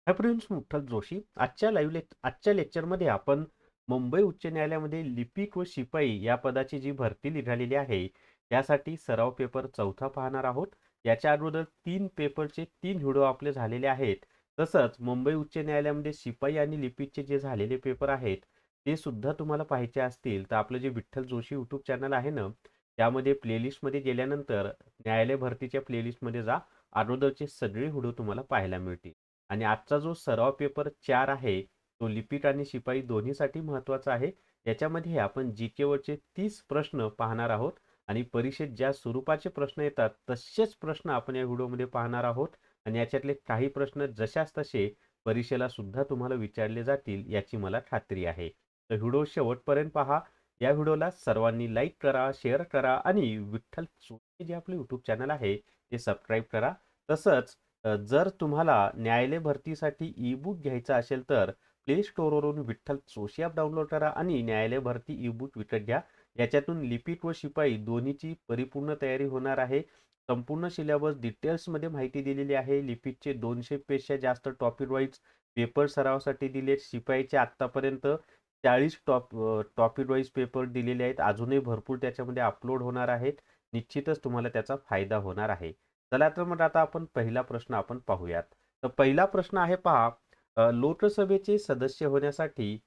Hi friends, मुठ्ठल Joshi. आजच्या लेक्चरमध्ये आपण मुंबई उच्च न्यायालयामध्ये लिपिक व शिपाई या पदाची जी भरती निघालेली आहे त्यासाठी सराव पेपर चौथा पाहणार आहोत. याच्या अगोदर 3 पेपरचे 3 व्हिडिओ आपले झालेले आहेत. तसंच मुंबई उच्च न्यायालयामध्ये शिपाई आणि लिपिकचे जे झालेले पेपर आहेत ते सुद्धा तुम्हाला पाहायचे असतील तर आपलं जे विठ्ठल जोशी यूट्यूब चॅनल आहे ना, त्यामध्ये प्लेलिस्टमध्ये गेल्यानंतर न्यायालय भरतीच्या प्लेलिस्टमध्ये जा. अगोदरचे सगळे व्हिडिओ तुम्हाला पाहायला मिळतील. आणि आजचा जो सराव पेपर 4 आहे तो लिपिक आणि शिपाई दोन्हीसाठी महत्त्वाचा आहे. याच्यामध्ये आपण जी वरचे 30 प्रश्न पाहणार आहोत आणि परीक्षेत ज्या स्वरूपाचे प्रश्न येतात तसेच प्रश्न आपण या व्हिडिओमध्ये पाहणार आहोत. आणि याच्यातले काही प्रश्न जशाच तसे परीक्षेला सुद्धा तुम्हाला विचारले जातील याची मला खात्री आहे. तर व्हिडिओ शेवटपर्यंत पहा. या व्हिडिओला सर्वांनी लाईक करा, शेअर करा आणि विठ्ठल जोशी जे आपले यूट्यूब चॅनल आहे ते सबस्क्राईब करा. तसंच जर तुम्हाला न्यायालय भरतीसाठी ई बुक घ्यायचा असेल तर प्ले स्टोअरवरून विठ्ठल जोशी ॲप डाउनलोड करा आणि न्यायालय भरती ई बुक विकत घ्या. याच्यातून लिपिक व शिपाई दोन्हीची परिपूर्ण तयारी होणार आहे. संपूर्ण सिलेबस डिटेल्समध्ये माहिती दिलेली आहे. लिपिकचे 200 पेक्षा जास्त टॉपिक वाईज पेपर सरावासाठी दिलेत. शिपाईचे आत्तापर्यंत 40 टॉपिक वाईज पेपर दिलेले आहेत. अजूनही भरपूर त्याच्यामध्ये अपलोड होणार आहेत. निश्चितच तुम्हाला त्याचा फायदा होणार आहे. चला तर मग आता आपण पहिला प्रश्न आपण पाहूयात. तर पहिला प्रश्न आहे पहा. लोकसभेचे सदस्य होण्यासाठी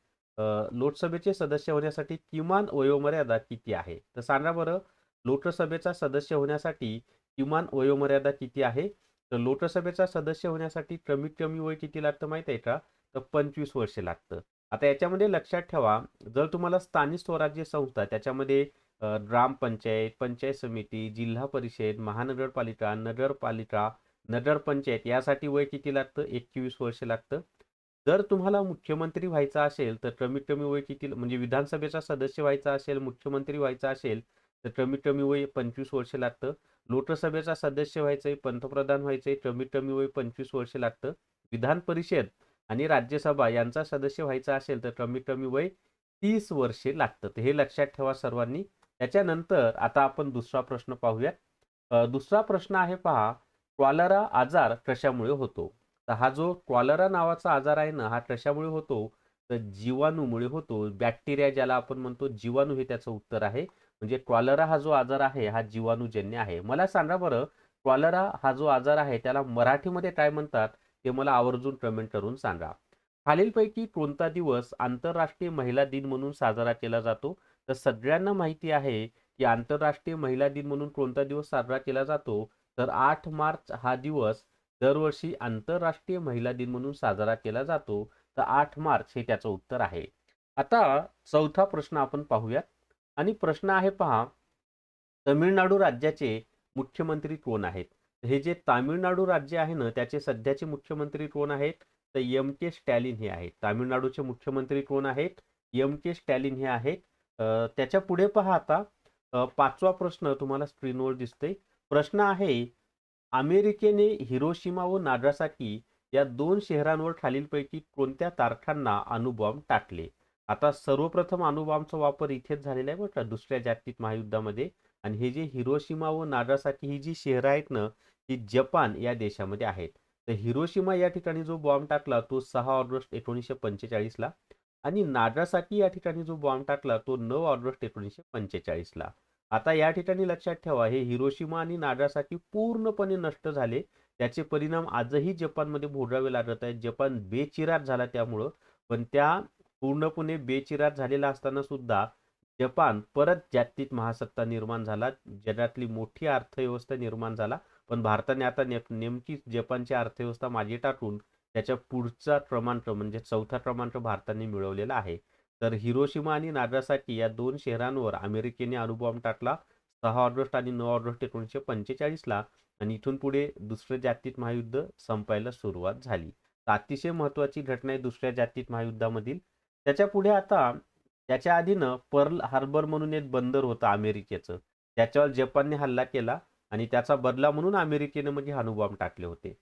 लोकसभेचे सदस्य होण्यासाठी किमान वयोमर्यादा किती आहे? तर सांगा बरं, लोकसभेचा सदस्य होण्यासाठी किमान वयोमर्यादा किती आहे? तर लोकसभेचा सदस्य होण्यासाठी कमीत कमी वय किती लागतं माहित आहे का? तर 25 वर्ष लागतं. आता याच्यामध्ये लक्षात ठेवा, जर तुम्हाला स्थानिक स्वराज्य संस्था त्याच्यामध्ये ग्रामपंचायत, पंचायत समिती, जिल्हा परिषद, महानगरपालिका, नगरपालिका, नगरपंचायत यासाठी वय किती लागतं? 21 वर्ष लागतं. जर तुम्हाला मुख्यमंत्री व्हायचं असेल तर कमीत कमी वय किती, म्हणजे विधानसभेचा सदस्य व्हायचा असेल, मुख्यमंत्री व्हायचा असेल तर कमीत कमी वय 25 वर्ष लागतं. लोकसभेचा सदस्य व्हायचंय, पंतप्रधान व्हायचंय, कमीत कमी वय 25 वर्ष लागतं. विधान परिषद आणि राज्यसभा यांचा सदस्य व्हायचा असेल तर कमीत कमी वय 30 वर्षे लागतं. तर हे लक्षात ठेवा सर्वांनी. त्याच्यानंतर आता आपण दुसरा प्रश्न पाहूया. दुसरा प्रश्न आहे पहा, क्वालरा आजार कशामुळे होतो? तर हा जो क्वालरा नावाचा आजार आहे ना, हा कशामुळे होतो? तर जीवाणूमुळे होतो. बॅक्टेरिया ज्याला आपण म्हणतो, जीवाणू हे त्याचं उत्तर आहे. म्हणजे क्वालरा हा जो आजार आहे हा जीवाणूजन्य आहे. मला सांगा बरं, क्वालरा हा जो आजार आहे त्याला मराठीमध्ये काय म्हणतात ते मला आवर्जून कमेंट करून सांगा. खालीलपैकी कोणता दिवस आंतरराष्ट्रीय महिला दिन म्हणून साजरा केला जातो? तर सगळ्यांना माहिती आहे की आंतरराष्ट्रीय महिला दिन म्हणून कोणता दिवस साजरा केला जातो? तर 8 मार्च हा दिवस दरवर्षी आंतरराष्ट्रीय महिला दिन म्हणून साजरा केला जातो. तर 8 मार्च हे त्याचं उत्तर आहे. आता चौथा प्रश्न आपण पाहूया. आणि प्रश्न आहे पहा, तमिळनाडू राज्याचे मुख्यमंत्री कोण आहेत? हे जे तामिळनाडू राज्य आहे ना त्याचे सध्याचे मुख्यमंत्री कोण आहेत? तर एम के स्टॅलिन हे आहेत. तामिळनाडूचे मुख्यमंत्री कोण आहेत? एम के स्टॅलिन हे आहेत. त्याच्या पुढे पहा आता, पाचवा प्रश्न तुम्हाला स्क्रीनवर दिसतोय. प्रश्न आहे, अमेरिकेने हिरोशिमा व नागासाकी या 2 शहरांवर खालीलपैकी कोणत्या तारखांना अणुबॉम्ब टाकले? आता सर्वप्रथम अणुबॉम्बचा वापर इथेच झालेला आहे बरं का, दुसऱ्या जागतिक महायुद्धामध्ये. आणि हे जे हिरोशिमा व नागासाकी ही जी शहरं आहेत ना, ही जपान या देशामध्ये आहेत. तर हिरोशिमा या ठिकाणी जो बॉम्ब टाकला तो 6 ऑगस्ट 1945 ला. आणि नागासाकी या ठिकाणी जो बॉम्ब टाकला तो 9 ऑगस्ट 1945 ला. आता या ठिकाणी लक्षात ठेवा, हे हिरोशिमा आणि नागासाकी पूर्णपणे नष्ट झाले. त्याचे परिणाम आजही जपानमध्ये भोगावे लागत आहेत. जपान बेचिराट झाला त्यामुळं. पण त्या पूर्णपणे बेचिराट झालेला असताना सुद्धा जपान परत जागतिक महासत्ता निर्माण झाला. जगातली मोठी अर्थव्यवस्था निर्माण झाला. पण भारताने आता नेमकी जपानची अर्थव्यवस्था मागे टाकून त्याच्या पुढचा क्रमांक म्हणजे चौथा क्रमांक भारताने मिळवलेला आहे. तर हिरोशिमा आणि नागासाकी या 2 शहरांवर अमेरिकेने अणुबॉम्ब टाकला 6 ऑगस्ट आणि 9 ऑगस्ट 1945 ला. आणि इथून पुढे दुसरं जागतिक महायुद्ध संपायला सुरुवात झाली. तर अतिशय महत्त्वाची घटना आहे दुसऱ्या जागतिक महायुद्धामधील. त्याच्या पुढे आता, त्याच्या आधीनं पर्ल हार्बर म्हणून एक बंदर होतं अमेरिकेचं, त्याच्यावर जपानने हल्ला केला आणि त्याचा बदला म्हणून अमेरिकेने म्हणजे अणुबॉम्ब टाकले होते.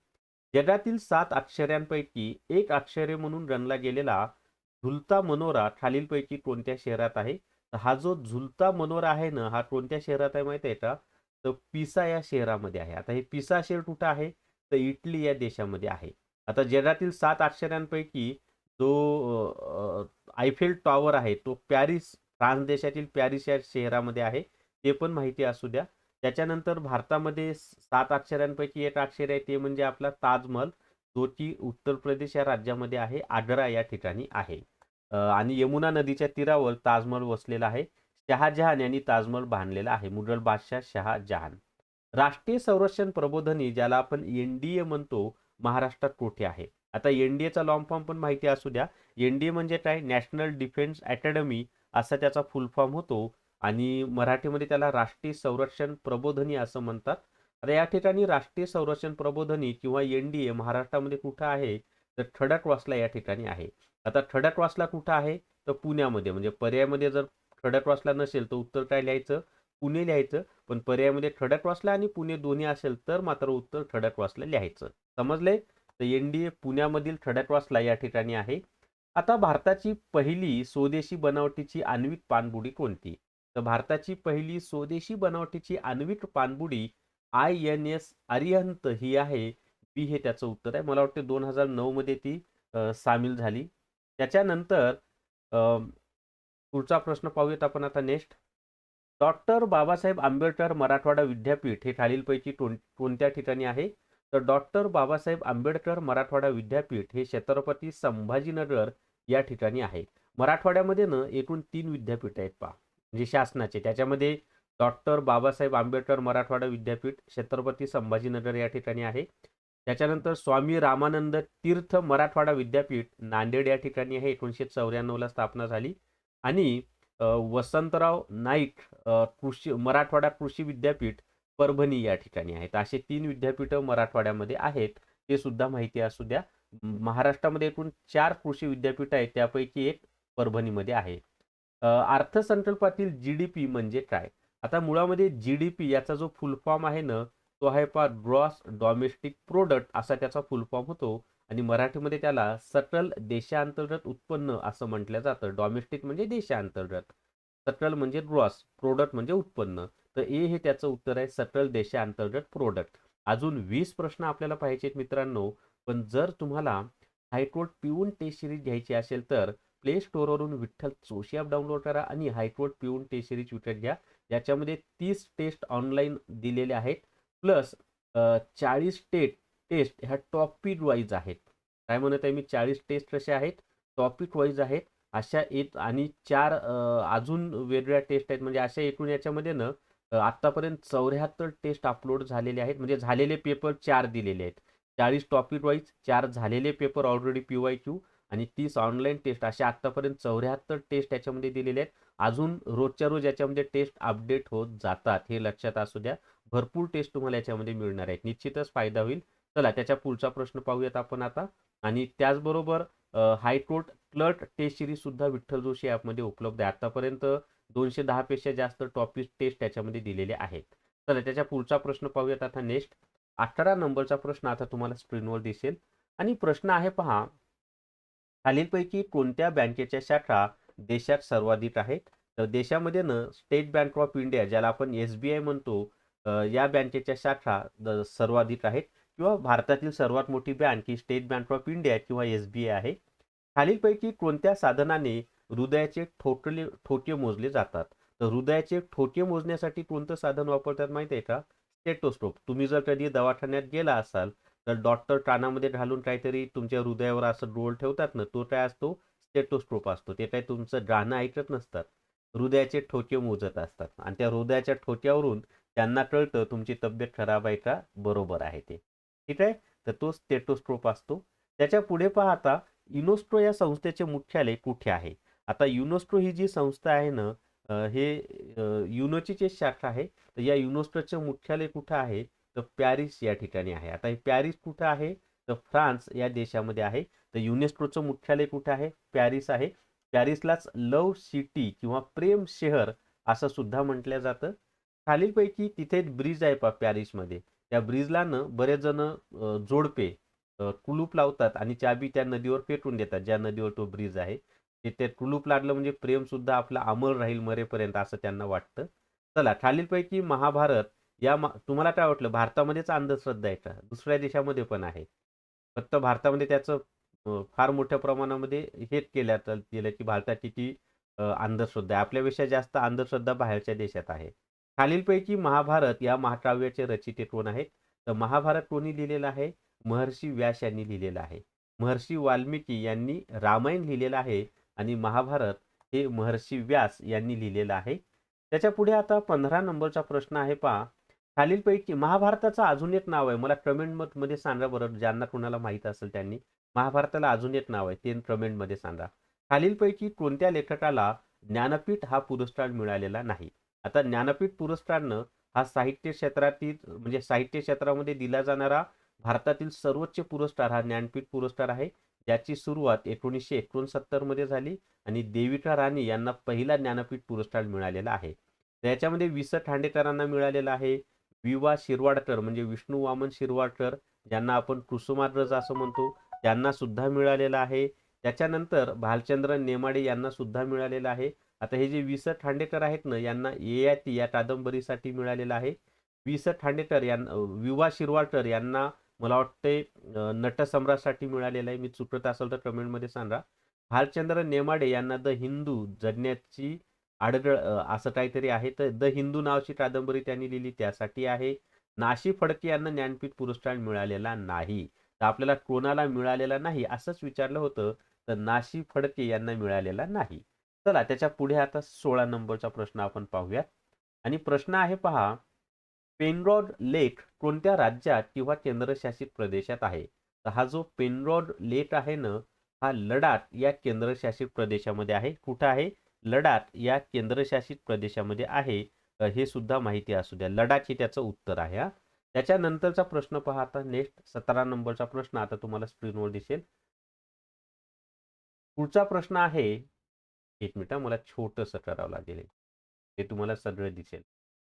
जगातील 7 अक्षरांपैकी एक अक्षरे म्हणून गणला गेलेला झुलता मनोरा खालीलपैकी कोणत्या शहरात आहे? तर हा जो झुलता मनोरा आहे ना, हा कोणत्या शहरात आहे माहिती आहे का? तर पिसा या शहरामध्ये आहे. आता हे पिसा शहर कुठं आहे? तर इटली या देशामध्ये आहे. आता जगातील 7 आश्चर्यांपैकी जो आयफेल टॉवर आहे तो पॅरिस, फ्रान्स देशातील पॅरिस या शहरामध्ये आहे. ते पण माहिती असू द्या. त्याच्यानंतर भारतामध्ये 7 आश्चर्यांपैकी एक आश्चर्य आहे ते म्हणजे आपला ताजमहल, जो की उत्तर प्रदेश या राज्यामध्ये आहे, आग्रा या ठिकाणी आहे. आणि यमुना नदीच्या तीरावर ताजमहल वसलेला आहे. शहाजहान यांनी ताजमहल बांधलेला आहे. मुघल बादशाह शहाजहान. राष्ट्रीय संरक्षण प्रबोधिनी ज्याला आपण एनडीए म्हणतो, महाराष्ट्रात कुठे आहे? आता एनडीएचा लॉंग फॉर्म पण माहिती असू द्या. एनडीए म्हणजे काय? नॅशनल डिफेन्स अकॅडमी असा त्याचा फुल फॉर्म होतो आणि मराठीमध्ये त्याला राष्ट्रीय संरक्षण प्रबोधिनी असं म्हणतात. आता या ठिकाणी राष्ट्रीय संरक्षण प्रबोधिनी किंवा एनडीए महाराष्ट्रामध्ये कुठं आहे? तर खडकवासला या ठिकाणी आहे. आता खडकवासला कुठं आहे? तर पुण्यामध्ये. म्हणजे पर्यायामध्ये जर खडकवासला नसेल तर उत्तर काय लिहायचं? पुणे लिहायचं. पण पर्यायामध्ये खडकवासला आणि पुणे दोन्ही असेल तर मात्र उत्तर खडकवासला लिहायचं. समजले? तर एनडीए पुण्यामधील खडकवासला या ठिकाणी आहे. आता भारताची पहिली स्वदेशी बनावटीची आण्विक पाणबुडी कोणती? तर भारताची पहिली स्वदेशी बनावटीची आण्विक पाणबुडी INS अरिहंत ही आहे. बी हे त्याचं उत्तर आहे. मला वाटतं 2009 मध्ये ती सामील झाली. त्याच्यानंतर पुढचा प्रश्न पाहूयात आपण आता नेक्स्ट. डॉक्टर बाबासाहेब आंबेडकर मराठवाडा विद्यापीठ हे खालीलपैकी कोणत्या ठिकाणी आहे? तर डॉक्टर बाबासाहेब आंबेडकर मराठवाडा विद्यापीठ हे छत्रपती संभाजीनगर या ठिकाणी आहे. मराठवाड्यामध्ये ना एकूण 3 विद्यापीठ आहेत पहा, म्हणजे शासनाचे. त्याच्यामध्ये डॉक्टर बाबासाहेब आंबेडकर मराठवाडा विद्यापीठ छत्रपती संभाजीनगर या ठिकाणी आहे. त्याच्यानंतर स्वामी रामानंद तीर्थ मराठवाडा विद्यापीठ नांदेड या ठिकाणी आहे. 1994 ला स्थापना झाली. आणि वसंतराव नाईक कृषी मराठवाडा कृषी विद्यापीठ परभणी या ठिकाणी आहेत. असे 3 विद्यापीठं मराठवाड्यामध्ये आहेत. ते सुद्धा माहिती असू द्या. महाराष्ट्रामध्ये एकूण 4 कृषी विद्यापीठ आहेत, त्यापैकी एक परभणीमध्ये आहे. अर्थसंकल्पातील जीडीपी म्हणजे काय? आता मुळामध्ये जीडीपी याचा जो फुल फॉर्म आहे ना, तो आहे पहा ग्रॉस डोमेस्टिक प्रोडक्ट असा त्याचा फुल फॉर्म होतो. आणि मराठीमध्ये त्याला सकल देशांतर्गत उत्पन्न असं म्हटलं जातं. डोमेस्टिक म्हणजे देशांतर्गत, सकल म्हणजे ग्रॉस, प्रोडक्ट म्हणजे उत्पन्न. तर ए हे त्याचं उत्तर आहे, सकल देशांतर्गत प्रोडक्ट. अजून 20 प्रश्न आपल्याला पाहिजेत मित्रांनो. पण जर तुम्हाला हायकोर्ट पिऊन टेस्ट सिरीज घ्यायची असेल तर प्ले स्टोअरवरून विठ्ठल जोशी ॲप डाउनलोड करा आणि हायकोर्ट पिऊन टेस्ट सिरीज विकत घ्या. याच्यामध्ये 30 टेस्ट ऑनलाईन दिलेले आहेत, प्लस 40 टेस्ट ह्या टॉपिक वाईज आहेत. काय म्हणत आहे मी? 40 टेस्ट कशा आहेत? टॉपिक वाईज आहेत. अशा एक आणि 4 अजून वेगळ्या टेस्ट आहेत. म्हणजे अशा एकूण याच्यामध्ये ना आतापर्यंत 74 टेस्ट अपलोड झालेले आहेत. म्हणजे झालेले पेपर 4 दिलेले आहेत. 40 टॉपिक वाईज, 4 झालेले पेपर ऑलरेडी PYQ आणि 30 ऑनलाईन टेस्ट, अशा आतापर्यंत 74 टेस्ट याच्यामध्ये दिलेले आहेत. अजून रोजच्या रोज याच्यामध्ये टेस्ट अपडेट होत जातात, हे लक्षात असू द्या. भरपूर टेस्ट तुम्हाला याच्यामध्ये मिळणार आहेत. निश्चितच फायदा होईल. चला त्याच्या पुढचा प्रश्न पाहूयात आपण आता. आणि त्याचबरोबर हायकोर्ट क्लर्क टेस्ट सिरीज सुद्धा विठ्ठल जोशी ॲपमध्ये उपलब्ध आहे. आतापर्यंत 210 पेक्षा जास्त टॉपिक टेस्ट त्याच्यामध्ये दिलेले आहेत. चला त्याच्या पुढचा प्रश्न पाहूयात आता नेक्स्ट. 18 नंबरचा प्रश्न आता तुम्हाला स्क्रीनवर दिसेल. आणि प्रश्न आहे पहा, खालीलपैकी कोणत्या बँकेच्या शाखा देशात सर्वाधिक आहेत? तर देशामध्ये ना स्टेट बँक ऑफ इंडिया ज्याला आपण SBI म्हणतो, या बँकेच्या शाखा सर्वाधिक आहेत. किंवा भारतातील सर्वात मोठी bank he state bank of India किंवा SBI आहे. खालीलपैकी कोणत्या साधनाने हृदयाचे ठोके मोजले जातात? तर हृदयाचे ठोके मोजण्यासाठी कोणतं साधन वापरतात माहिती आहे का? स्टेटोस्कोप. तुम्ही जर कधी दवाखान्यात गेला असाल तर डॉक्टर कानामध्ये घालून काहीतरी तुमच्या हृदयावर असं डोल ठेवतात ना, तो काय असतो? स्टेटोस्कोप असतो. ते काय तुमचं गाणं ऐकत नसतात, हृदयाचे ठोके मोजत असतात. आणि त्या हृदयाच्या ठोक्यावरून त्यांना कळतं तुमची तब्येत खराब आहे का बरोबर आहे ते. ठीक आहे. तर तो स्टेटोस्कोप असतो. त्याच्या पुढे पाहता युनेस्को या संस्थेचे मुख्यालय कुठे आहे? आता युनेस्को ही जी संस्था आहे ना, हे युनोची शाखा आहे. तर या युनेस्कोचे मुख्यालय कुठं आहे? तर पॅरिस या ठिकाणी आहे. आता हे पॅरिस कुठं आहे? तर फ्रान्स या देशामध्ये आहे. तर युनेस्कोचं मुख्यालय कुठे आहे? पॅरिस आहे. पॅरिसलाच लव्ह सिटी किंवा प्रेम शहर असं सुद्धा म्हटलं जातं. खालीलपैकी तिथे एक ब्रिज आहे पहा पॅरिसमध्ये. त्या ब्रिजला ना बरेच जण जोडपे कुलूप लावतात आणि चाबी त्या नदीवर फेकून देतात, ज्या नदीवर तो ब्रिज आहे. ते कुलूप लागलं म्हणजे प्रेम सुद्धा आपलं अमर राहील मरेपर्यंत असं त्यांना वाटतं. चला खालीलपैकी महाभारत या तुम्हाला काय वाटलं, भारतामध्येच अंधश्रद्धा आहे का? दुसऱ्या देशामध्ये पण आहे. फक्त भारतामध्ये त्याचं फार मोठ्या प्रमाणामध्ये हेच केल्यात गेलं की भारतात किती अंधश्रद्धा आहे. आपल्यापेक्षा जास्त अंधश्रद्धा बाहेरच्या देशात आहे. खालीलपैकी महाभारत या महाकाव्याचे रचिते कोण आहेत? तर महाभारत कोणी लिहिलेलं आहे? महर्षी व्यास यांनी लिहिलेलं आहे. महर्षी वाल्मिकी यांनी रामायण लिहिलेलं आहे आणि महाभारत हे महर्षी व्यास यांनी लिहिलेलं आहे. त्याच्या पुढे आता 15 नंबरचा प्रश्न आहे पहा. खालीलपैकी महाभारताचं अजून एक नाव आहे. मला कमेंटमध्ये सांगा बरं, ज्यांना कुणाला माहित असेल त्यांनी. महाभारताला अजून एक नाव आहे, ते कमेंटमध्ये सांगा. खालीलपैकी कोणत्या लेखकाला ज्ञानपीठ हा पुरस्कार मिळालेला नाही? आता ज्ञानपीठ पुरस्कारनं हा साहित्य क्षेत्रातील म्हणजे साहित्य क्षेत्रामध्ये दिला जाणारा भारतातील सर्वोच्च पुरस्कार हा ज्ञानपीठ पुरस्कार आहे, ज्याची सुरुवात 1969 मध्ये झाली आणि देविका राणी यांना पहिला ज्ञानपीठ पुरस्कार मिळालेला आहे. त्याच्यामध्ये वि. स. खांडेकरांना मिळालेला आहे. वि. वा. शिरवाडकर म्हणजे विष्णू वामन शिरवाडकर, ज्यांना आपण कुसुमाग्रज असं म्हणतो, त्यांना सुद्धा मिळालेला आहे. त्याच्यानंतर भालचंद्र नेमाडे यांना सुद्धा मिळालेलं आहे. आता हे जे वि. स. खांडेकर आहेत ना, यांना ययाती या कादंबरीसाठी मिळालेलं आहे. वि. स. खांडेकर यांना वि. वा. शिरवाडकर यांना मला वाटते नटसम्राटसाठी मिळालेलं आहे. मी चुकत असेल तर कमेंटमध्ये सांगा. भालचंद्र नेमाडे यांना द हिंदू जगण्याची आडगळ असं काहीतरी आहे, तर द हिंदू नावाची कादंबरी त्यांनी लिहिली त्यासाठी आहे. नाशी फडके यांना ज्ञानपीठ पुरस्कार मिळालेला नाही. तर आपल्याला कोणाला मिळालेला नाही असंच विचारलं होतं, तर नाशी फडके यांना मिळालेला नाही. चला त्याच्या पुढे आता 16 नंबरचा प्रश्न आपण पाहूयात. आणि प्रश्न आहे पहा, पेनरॉड लेक कोणत्या राज्यात किंवा केंद्रशासित प्रदेशात आहे? तर हा जो पेनरॉड लेक आहे ना, हा लडाख या केंद्रशासित प्रदेशामध्ये आहे. कुठं आहे? लडाख या केंद्रशासित प्रदेशामध्ये आहे. हे सुद्धा माहिती असू द्या. लडाख हे त्याचं उत्तर आहे हा. त्याच्यानंतरचा प्रश्न पहा आता नेक्स्ट 17 नंबरचा प्रश्न आता तुम्हाला स्क्रीनवर दिसेल. पुढचा प्रश्न आहे, एक मिनिट मला छोटंसं करावं लागेल, ते तुम्हाला सगळं दिसेल.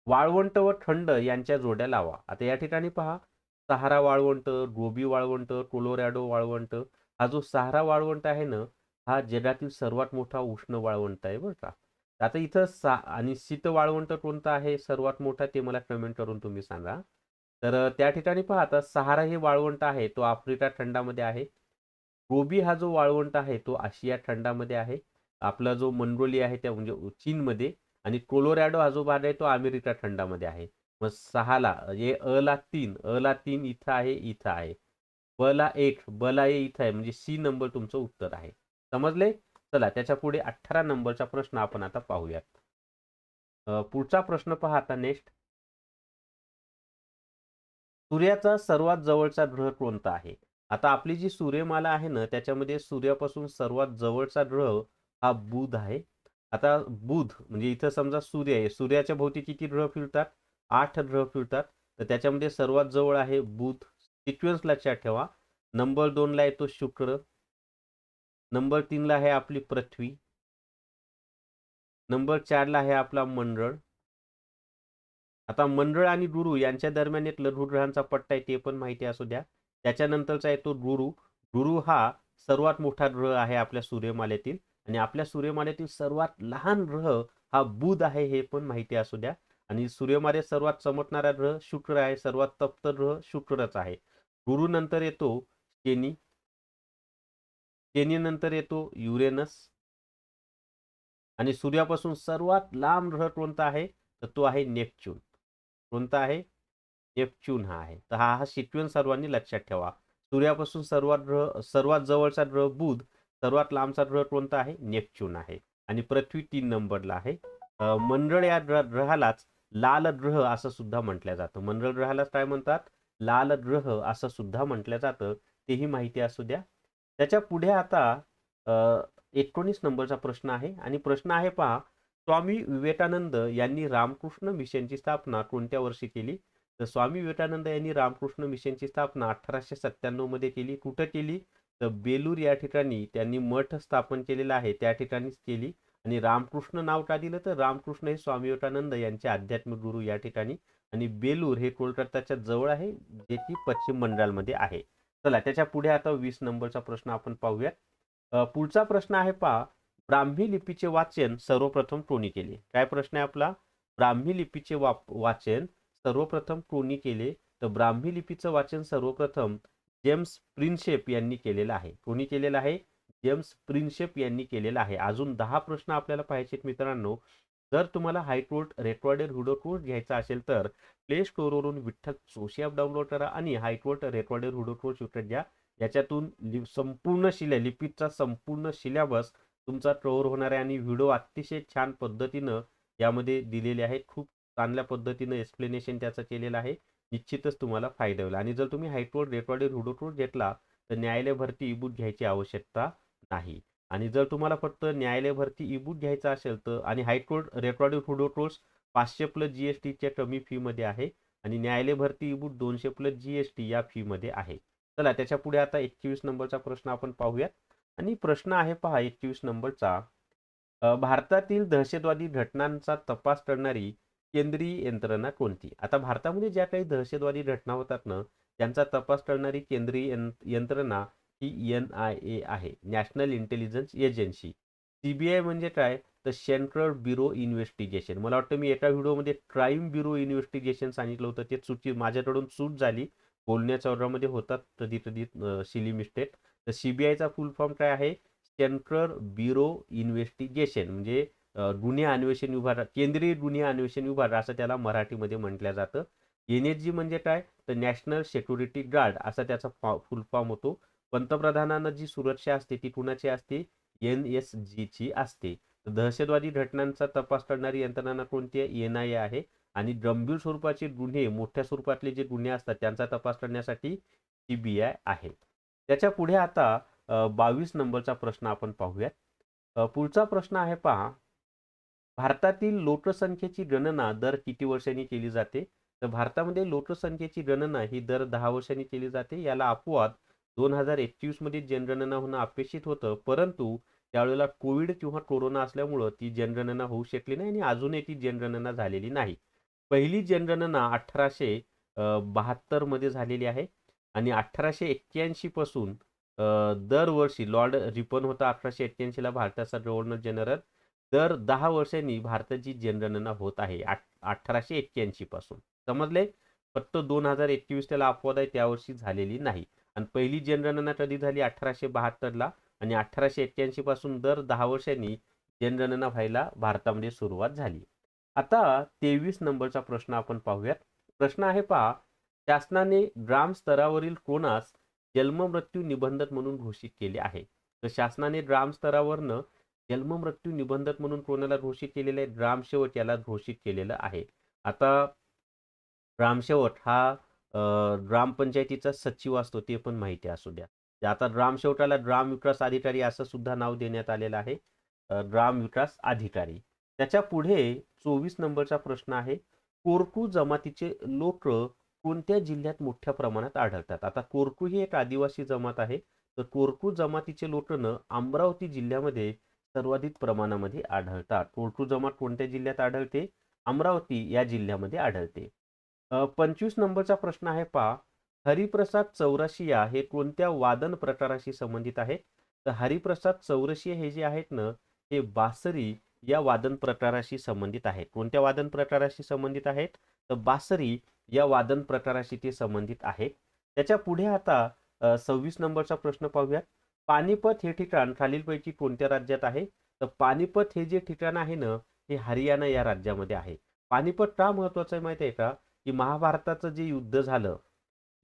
वाळवंट व थंड यांच्या जोड्या लावा. आता या ठिकाणी पहा, सहारा वाळवंट, गोबी वाळवंट, कोलोरॅडो वाळवंट. हा जो सहारा वाळवंट आहे ना, हा जगातील सर्वात मोठा उष्ण वाळवंट आहे बरं का. आता इथं आणि शीत वाळवंट कोणता आहे सर्वात मोठा, ते मला कमेंट करून तुम्ही सांगा. तर त्या ठिकाणी पहा, आता सहारा हे वाळवंट आहे तो आफ्रिका खंडामध्ये आहे. गोबी हा जो वाळवंट आहे तो आशिया खंडामध्ये आहे. आपला जो मंगोलिया आहे त्या म्हणजे चीनमध्ये. आणि कोलोरॅडो हा जो भाग आहे तो अमेरिका खंडामध्ये आहे. मग 6ला हे ला 3 इथं आहे, इथं आहे. ब ला 1, ब ला इथं आहे, म्हणजे सी नंबर तुमचं उत्तर आहे. समजले? चला त्याच्या पुढे 18 नंबरचा प्रश्न आपण आता पाहूयात. पुढचा प्रश्न पहा आता नेक्स्ट. सूर्याचा सर्वात जवळचा ग्रह कोणता आहे? आता आपली जी सूर्यमाला आहे ना, त्याच्यामध्ये सूर्यापासून सर्वात जवळचा ग्रह हा बुध आहे. आता बुध म्हणजे इथं समजा सूर्य आहे, सूर्याच्या भोवती किती ग्रह फिरतात? 8 ग्रह फिरतात. तर त्याच्यामध्ये सर्वात जवळ आहे बुध. सिक्वेन्स लक्षात ठेवा. नंबर 2 ला येतो शुक्र. नंबर 3 ला आहे आपली पृथ्वी. नंबर 4 ला आहे आपला मंगळ. आता मंगळ आणि गुरु यांच्या दरम्यान एक लघुग्रहांचा पट्टा आहे, ते पण माहिती असू द्या. त्याच्यानंतरचा येतो गुरु. गुरु हा सर्वात मोठा ग्रह आहे आपल्या सूर्यमालेतील. आणि आपल्या सूर्यमालेतील सर्वात लहान ग्रह हा बुध आहे, हे पण माहिती असू द्या. आणि सूर्यमालेत सर्वात चमकणारा ग्रह शुक्र आहे. सर्वात तप्त ग्रह शुक्रच आहे. गुरु नंतर येतो शनी. शनी नंतर येतो युरेनस. आणि सूर्यापासून सर्वात लांब ग्रह कोणता आहे? तर तो आहे नेपच्यून. कोणता आहे? नेपच्यून हा आहे. तर हा सिक्वेन्स सर्वांनी लक्षात ठेवा. सूर्यापासून सर्वात जवळचा ग्रह बुध, सर्वात लांबचा ग्रह कोणता आहे? नेपच्यून आहे. आणि पृथ्वी 3 नंबरला आहे. मंगळ या ग्रहालाच लाल ग्रह असं सुद्धा म्हटलं जातं. मंगळ ग्रहालाच काय म्हणतात? लाल ग्रह असं सुद्धा म्हटलं जातं. तेही माहिती असू द्या. त्याच्या पुढे आता 19 नंबरचा प्रश्न आहे. आणि प्रश्न आहे पहा, स्वामी विवेकानंद यांनी रामकृष्ण मिशनची स्थापना कोणत्या वर्षी केली? तर स्वामी विवेकानंद यांनी रामकृष्ण मिशनची स्थापना 1897 मध्ये केली. कुठं केली? तर बेलूर या ठिकाणी त्यांनी मठ स्थापन केलेला आहे, त्या ठिकाणीच केली. आणि रामकृष्ण नाव का दिलं? तर रामकृष्ण हे स्वामी विवेकानंद यांचे आध्यात्मिक गुरु या ठिकाणी. आणि बेलूर हे कोलकाताच्या जवळ आहे, जे की पश्चिम बंगालमध्ये आहे. चला त्याच्या पुढे आता 20 नंबरचा प्रश्न आपण पाहूया. पुढचा प्रश्न आहे पहा, ब्राह्मी लिपीचे वाचन सर्वप्रथम कोणी केले? काय प्रश्न आहे आपला? ब्राह्मी लिपीचे वाचन सर्वप्रथम कोणी केले? तर ब्राह्मी लिपीचं वाचन सर्वप्रथम जेम्स प्रिन्सेप यांनी केलेला आहे. कोणी केलेला आहे? जेम्स प्रिन्सेप यांनी केलेला आहे. अजून 10 प्रश्न आपल्याला पाहायचे मित्रांनो. जर तुम्हाला हायकोर्ट रेकॉर्डेड व्हिडिओ कोर्स घ्यायचा असेल तर प्ले स्टोअरवरून विठ्ठल जोशी ॲप डाउनलोड करा आणि हायकोर्ट रेकॉर्डेड व्हिडिओ कोर्स विकत घ्या. याच्यातून संपूर्ण लिपीचा संपूर्ण सिलेबस तुमचा कव्हर होणार आहे आणि व्हिडिओ अतिशय छान पद्धतीनं यामध्ये दिलेले आहेत. खूप चांगल्या पद्धतीनं एक्सप्लेनेशन त्याचं केलेलं आहे. निश्चितच तुम्हाला फायदा होईल. आणि जर तुम्ही हायकोर्ट रेकॉर्डेड व्हिडिओ कोर्स घेतला तर न्यायालय भरती ई-बुक घ्यायची आवश्यकता नाही. आणि जर तुम्हाला फक्त न्यायालय भरती ई-बुक घ्यायचा असेल तर आणि high court recorded video course 500 plus जीएसटीच्या कमी फीमध्ये आहे आणि न्यायालय भरती ई-बुक 200 प्लस जीएसटी या फीमध्ये आहे. चला त्याच्या पुढे आता 21 नंबरचा प्रश्न आपण पाहूयात. आणि प्रश्न आहे पहा 21 नंबरचा. भारतातील दहशतवादी घटनांचा तपास करणारी केंद्रीय यंत्रणा कोणती? आता भारतामध्ये ज्या काही दहशतवादी घटना होतात ना त्यांचा तपास करणारी केंद्रीय यंत्रणा ही NIA आहे, नॅशनल इंटेलिजन्स एजन्सी. CBI म्हणजे काय? तर सेंट्रल ब्युरो इन्व्हेस्टिगेशन. मला वाटतं मी एका व्हिडिओमध्ये क्राईम ब्युरो इन्व्हेस्टिगेशन सांगितलं होतं. ते चुकी माझ्याकडून चूक झाली, बोलण्याच्या ओरडामध्ये होतात कधी कधी सिली मिस्टेक. तर CBIचा फुल फॉर्म काय आहे? सेंट्रल ब्युरो इन्व्हेस्टिगेशन म्हणजे गुन्हे अन्वेषण विभाग, केंद्रीय गुन्हे अन्वेषण विभाग असं त्याला मराठीमध्ये म्हटलं जातं. NSG म्हणजे काय? तर नॅशनल सिक्युरिटी गार्ड असा त्याचा फुल फॉर्म होतो. पंतप्रधानांना जी सुरक्षा असते ती कुणाची असते? NSG ची असते. दहशतवादी घटनांचा तपास करणारी यंत्रणा कोणती आहे? NIA आहे. आणि गंभीर स्वरूपाचे गुन्हे, मोठ्या स्वरूपातले जे गुन्हे असतात त्यांचा तपास करण्यासाठी CBI आहे. त्याच्या पुढे आता 22 नंबरचा प्रश्न आपण पाहूयात. पुढचा प्रश्न आहे पहा. भारतातील लोकसंख्येची गणना दर किती वर्षांनी केली जाते? तर भारतामध्ये लोकसंख्येची गणना ही दर 10 वर्षांनी केली जाते. याला अपवाद 2021 मध्ये जनगणना होणं अपेक्षित होतं, परंतु त्यावेळेला कोविड किंवा कोरोना असल्यामुळं ती जनगणना होऊ शकली नाही आणि अजूनही ती जनगणना झालेली नाही. पहिली जनगणना 1872 मध्ये झालेली आहे आणि 1881 पासून दरवर्षी लॉर्ड रिपन होता 1881 ला भारताचा गव्हर्नर जनरल. दर 10 वर्षांनी भारताची जनगणना होत आहे 1881 पासून. समजले? फक्त 2021 त्याला अपवाद आहे, त्यावर्षी झालेली नाही. आणि पहिली जनगणना कधी झाली? 1872 ला आणि 1881 पासून दर 10 वर्षांनी जनगणना व्हायला भारतामध्ये सुरुवात झाली. आता 23 नंबरचा प्रश्न आपण पाहूयात. प्रश्न आहे पहा. शासनाने ग्राम स्तरावरील कोणास जन्ममृत्यू निबंधक म्हणून घोषित केले आहे? तर शासनाने ग्राम स्तरावरनं जन्ममृत्यू निबंधक म्हणून कोणाला घोषित केलेलं आहे? ग्रामसेवक याला घोषित केलेलं आहे. आता ग्रामसेवक हा ग्रामपंचायतीचा सचिव असतो ते पण माहिती असू द्या. आता ग्रामसेवकाला ग्राम विकास अधिकारी असं सुद्धा नाव देण्यात आलेलं आहे, ग्राम विकास अधिकारी. त्याच्या पुढे 24 नंबरचा प्रश्न आहे. कोरकू जमातीचे लोक कोणत्या जिल्ह्यात मोठ्या प्रमाणात आढळतात? आता कोरकू ही एक आदिवासी जमात आहे. तर कोरकू जमातीचे लोक अमरावती जिल्ह्यामध्ये सर्वाधिक प्रमाणामध्ये आढळतात. कोरकू जमात कोणत्या जिल्ह्यात आढळते? अमरावती या जिल्ह्यामध्ये आढळते. 25 नंबरचा प्रश्न आहे पहा. हरिप्रसाद चौरसिया हे कोणत्या वादन प्रकाराशी संबंधित आहेत? तर हरिप्रसाद चौरसिया हे जे आहेत ना हे बासरी या वादन प्रकाराशी संबंधित आहेत. कोणत्या वादन प्रकाराशी संबंधित आहेत? तर बासरी या वादन प्रकाराशी ते संबंधित आहेत. त्याच्या पुढे आता 26 नंबरचा प्रश्न पाहूयात. पानिपत हे ठिकाण खालीलपैकी कोणत्या राज्यात आहे? तर पानिपत हे जे ठिकाण आहे ना हे हरियाणा या राज्यामध्ये आहे. पानिपत का महत्वाचं आहे माहिती आहे का? की महाभारताचं जे युद्ध झालं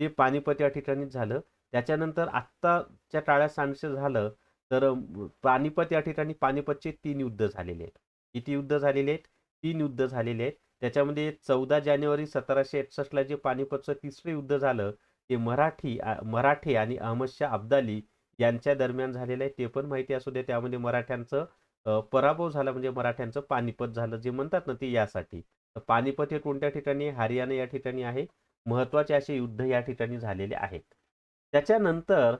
ते पानिपत या ठिकाणीच झालं. त्याच्यानंतर आत्ताच्या काळात सांगायचं झालं तर पानिपत या ठिकाणी पानिपतचे 3 युद्ध झालेले आहेत. किती युद्ध झालेले आहेत? 3 युद्ध झालेले आहेत. त्याच्यामध्ये 14 जानेवारी 1761 ला जे पानिपतचं तिसरे युद्ध झालं ते मराठे आणि अहमदशाह अब्दाली यांच्या दरम्यान झालेलं आहे. ते पण माहिती असू दे. त्यामध्ये मराठ्यांचं पराभव झाला म्हणजे मराठ्यांचं पानिपत झालं जे म्हणतात ना ते यासाठी. पानिपत हे कोणत्या ठिकाणी? हरियाणा या ठिकाणी आहे. महत्वाचे असे युद्ध या ठिकाणी झालेले आहेत. त्याच्यानंतर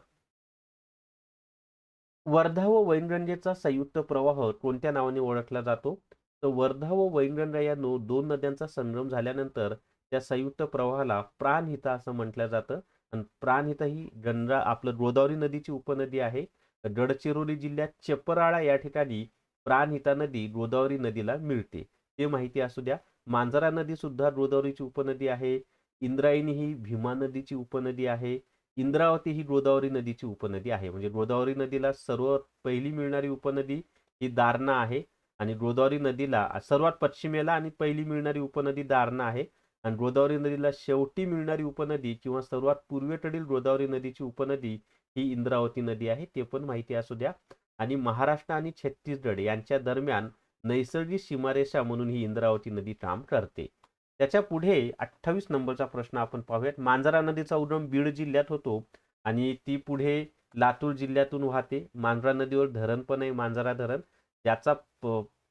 वर्धा व वैनगंगेचा संयुक्त प्रवाह कोणत्या नावाने ओळखला जातो? तर वर्धा व वैनगंगा या दोन नद्यांचा संगम झाल्यानंतर त्या संयुक्त प्रवाहाला प्राणहिता असं म्हटलं जातं. आणि प्राणहिता ही गंगा आपलं गोदावरी नदीची उपनदी आहे. गडचिरोली जिल्ह्यात चपराळा या ठिकाणी प्राणहिता नदी गोदावरी नदीला मिळते. ते माहिती असू द्या. मांजरा नदी सुद्धा गोदावरीची उपनदी आहे. इंद्रायणी ही भीमा नदीची उपनदी आहे. इंद्रावती ही गोदावरी नदीची उपनदी आहे. म्हणजे गोदावरी नदीला सर्वात पहिली मिळणारी उपनदी ही दारणा आहे आणि गोदावरी नदीला सर्वात पश्चिमेला आणि पहिली मिळणारी उपनदी दारणा आहे आणि गोदावरी नदीला शेवटी मिळणारी उपनदी किंवा सर्वात पूर्वेकडील गोदावरी नदीची उपनदी ही इंद्रावती नदी आहे. ते पण माहिती असू द्या. आणि महाराष्ट्र आणि छत्तीसगड यांच्या दरम्यान नैसर्गिक सीमारेषा म्हणून ही इंद्रावती नदी काम करते. त्याच्या पुढे 28 नंबरचा प्रश्न आपण पाहूयात. मांजरा नदीचा उगम बीड जिल्ह्यात होतो आणि ती पुढे लातूर जिल्ह्यातून वाहते. मांजरा नदीवर धरण पण आहे, मांजरा धरण. त्याचा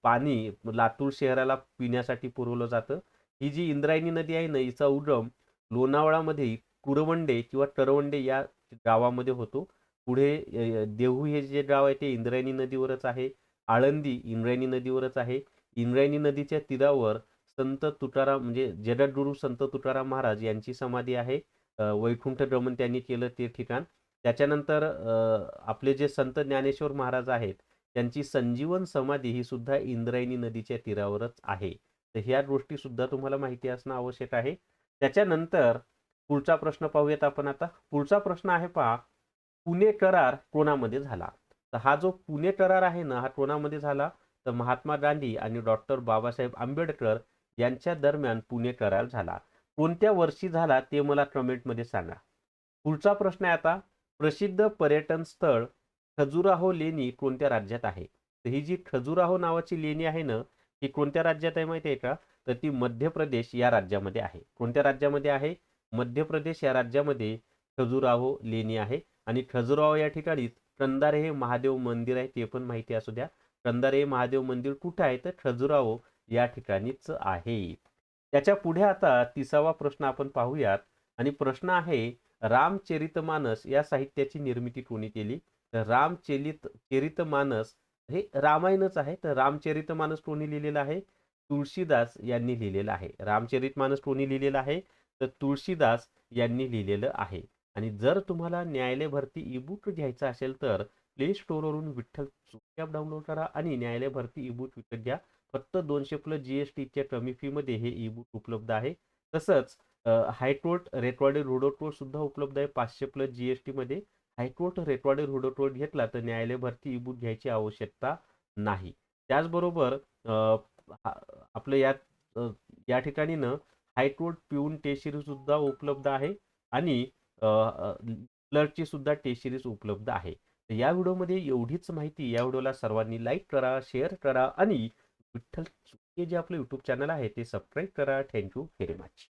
पाणी लातूर शहराला पिण्यासाठी पुरवलं जातं. ही जी इंद्रायणी नदी आहे ना, हिचा उगम लोणावळामध्ये कुरवंडे किंवा तरवंडे या गावामध्ये होतो. पुढे देहू हे जे गाव आहे ते इंद्रायणी नदीवरच आहे. आळंदी इंद्रायणी नदीवरच आहे. इंद्रायणी नदीच्या तीरावर संत तुकाराम म्हणजे जगद्गुरू संत तुकाराम महाराज यांची समाधी आहे. वैकुंठ गमन त्यांनी केलं ते ठिकाण. त्याच्यानंतर आपले जे संत ज्ञानेश्वर महाराज आहेत त्यांची संजीवन समाधी ही सुद्धा इंद्रायणी नदीच्या तीरावरच आहे. तर ह्या गोष्टी सुद्धा तुम्हाला माहिती असणं आवश्यक आहे. त्याच्यानंतर पुढचा प्रश्न पाहूयात आपण आता. पुढचा प्रश्न आहे पहा, पुणे करार कोणामध्ये झाला? तर हा जो पुणे करार आहे ना, हा कोणामध्ये झाला? तर महात्मा गांधी आणि डॉक्टर बाबासाहेब आंबेडकर यांच्या दरम्यान पुणे करार झाला. कोणत्या वर्षी झाला ते मला कमेंटमध्ये सांगा. पुढचा प्रश्न आहे आता, प्रसिद्ध पर्यटन स्थळ खजुराहो लेणी कोणत्या राज्यात आहे? तर ही जी खजुराहो नावाची लेणी आहे ना, ही कोणत्या राज्यात आहे माहिती आहे का? तर ती मध्य प्रदेश या राज्यामध्ये आहे. कोणत्या राज्यामध्ये आहे? मध्य प्रदेश या राज्यामध्ये खजुराहो लेणी आहे. आणि खजुराहो या ठिकाणी कंधार हे महादेव मंदिर आहे, ते पण माहिती असू द्या. कंधार हे महादेव मंदिर कुठे आहे? तर खजुराहो या ठिकाणीच आहे. त्याच्या पुढे आता 30वा प्रश्न आपण पाहूयात आणि प्रश्न आहे, रामचरितमानस या साहित्याची निर्मिती कोणी केली? तर चरितमानस हे रामायणच आहे. तर रामचरितमानस कोणी लिहिलेलं आहे? तुळशीदास यांनी लिहिलेलं आहे. रामचरितमानस कोणी लिहिलेलं आहे? तर तुळशीदास यांनी लिहिलेलं आहे. आणि जर तुम्हाला न्यायालय भरती ई-बुक घ्यायचा असेल तर प्ले स्टोअरवरून विठ्ठल चुकी ॲप डाउनलोड करा आणि न्यायालय भरती ई-बुक विकत घ्या. फक्त 200 प्लस जीएसटीच्या कमी फीमध्ये हे ई-बुक उपलब्ध आहे. तसंच हायकोर्ट रेकॉर्डेड हुडोकोड सुद्धा उपलब्ध आहे 500 प्लस जीएसटी मध्ये. हायकोर्ट रेकॉर्डेड हुडोकोड घेतला तर न्यायालय भरती ई-बुक घ्यायची आवश्यकता नाही. त्याचबरोबर आपलं या ठिकाणी ना हायकोर्ट पिऊन टेस्ट सिरीज सुद्धा उपलब्ध आहे आणि क्लर्कची सुद्धा टेस्ट सिरीज उपलब्ध आहे. तर या व्हिडिओमध्ये एवढीच माहिती. या व्हिडिओला सर्वांनी लाईक करा, शेअर करा आणि विठ्ठल चुके जे आपलं यूट्यूब चॅनल आहे ते सबस्क्राईब करा. Thank you very much.